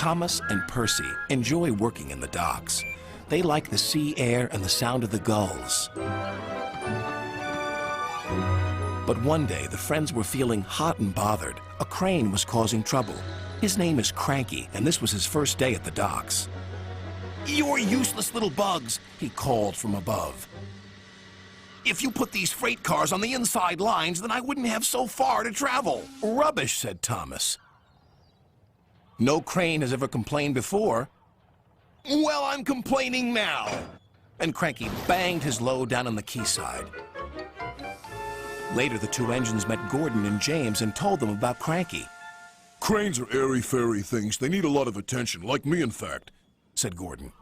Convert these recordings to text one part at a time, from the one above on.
Thomas and Percy enjoy working in the docks. They like the sea air and the sound of the gulls. But one day, the friends were feeling hot and bothered. A crane was causing trouble. His name is Cranky, and this was his first day at the docks. "You're useless little bugs," he called from above. "If you put these freight cars on the inside lines, then I wouldn't have so far to travel." "Rubbish," said Thomas. "No crane has ever complained before." "Well, I'm complaining now." And Cranky banged his load down on the quayside. Later, the two engines met Gordon and James and told them about Cranky. "Cranes are airy-fairy things. They need a lot of attention, like me, in fact," said Gordon.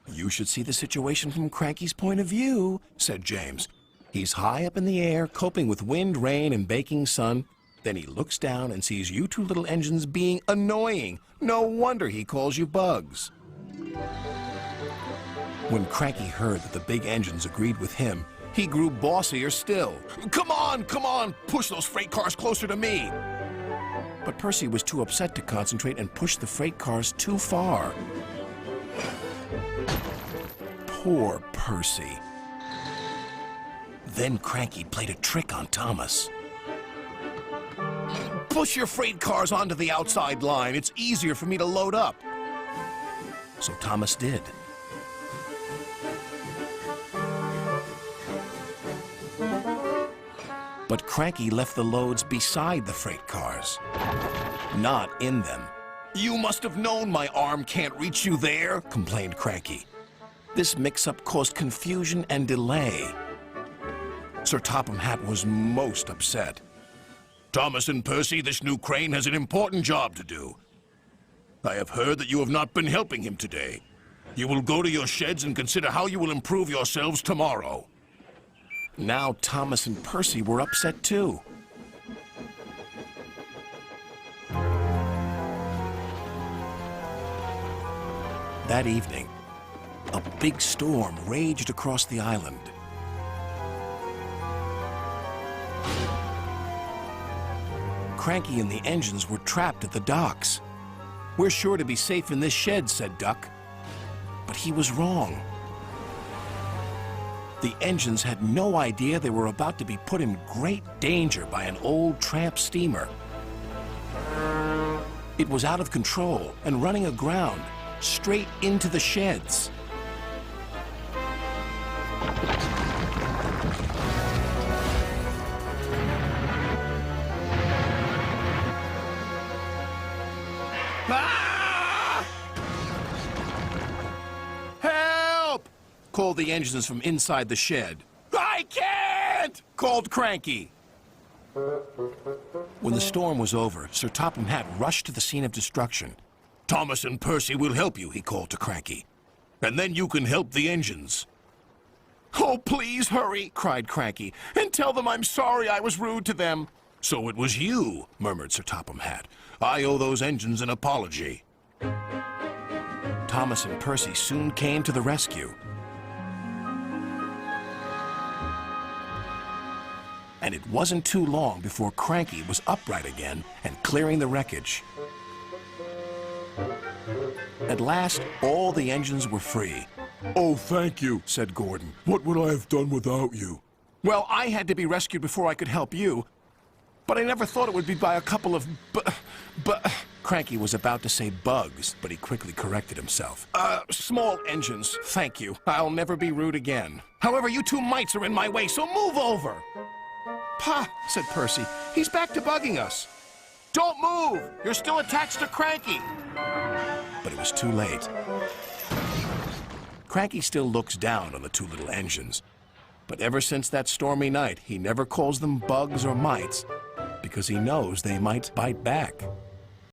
"You should see the situation from Cranky's point of view," said James. "He's high up in the air, coping with wind, rain, and baking sun. Then he looks down and sees you two little engines being annoying. No wonder he calls you bugs." When Cranky heard that the big engines agreed with him, he grew bossier still. Come on, push those freight cars closer to me." But Percy was too upset to concentrate and pushed the freight cars too far. Poor Percy. Then Cranky played a trick on Thomas. "Push your freight cars onto the outside line. It's easier for me to load up." So Thomas did. But Cranky left the loads beside the freight cars, not in them. "You must have known my arm can't reach you there," complained Cranky. This mix-up caused confusion and delay. Sir Topham Hatt was most upset. "Thomas and Percy, this new crane has an important job to do. I have heard that you have not been helping him today. You will go to your sheds and consider how you will improve yourselves tomorrow." Now Thomas and Percy were upset too. That evening, a big storm raged across the island. Cranky and the engines were trapped at the docks. "We're sure to be safe in this shed," said Duck. But he was wrong. The engines had no idea they were about to be put in great danger by an old tramp steamer. It was out of control and running aground, straight into the sheds. Ah! "Help!" called the engines from inside the shed. "I can't!" called Cranky. When the storm was over, Sir Topham Hatt rushed to the scene of destruction. "Thomas and Percy will help you," he called to Cranky. "And then you can help the engines." "Oh, please hurry," cried Cranky, "and tell them I'm sorry I was rude to them." "So it was you," murmured Sir Topham Hatt. "I owe those engines an apology." Thomas and Percy soon came to the rescue. And it wasn't too long before Cranky was upright again and clearing the wreckage. At last, all the engines were free. "Oh, thank you," said Gordon. "What would I have done without you?" "Well, I had to be rescued before I could help you, but I never thought it would be by a couple of Cranky was about to say bugs, but he quickly corrected himself. Small engines, thank you. I'll never be rude again. However, you two mites are in my way, so move over." "Pa," said Percy, "he's back to bugging us." "Don't move! You're still attached to Cranky." But it was too late. Cranky still looks down on the two little engines. But ever since that stormy night, he never calls them bugs or mites, because he knows they might bite back.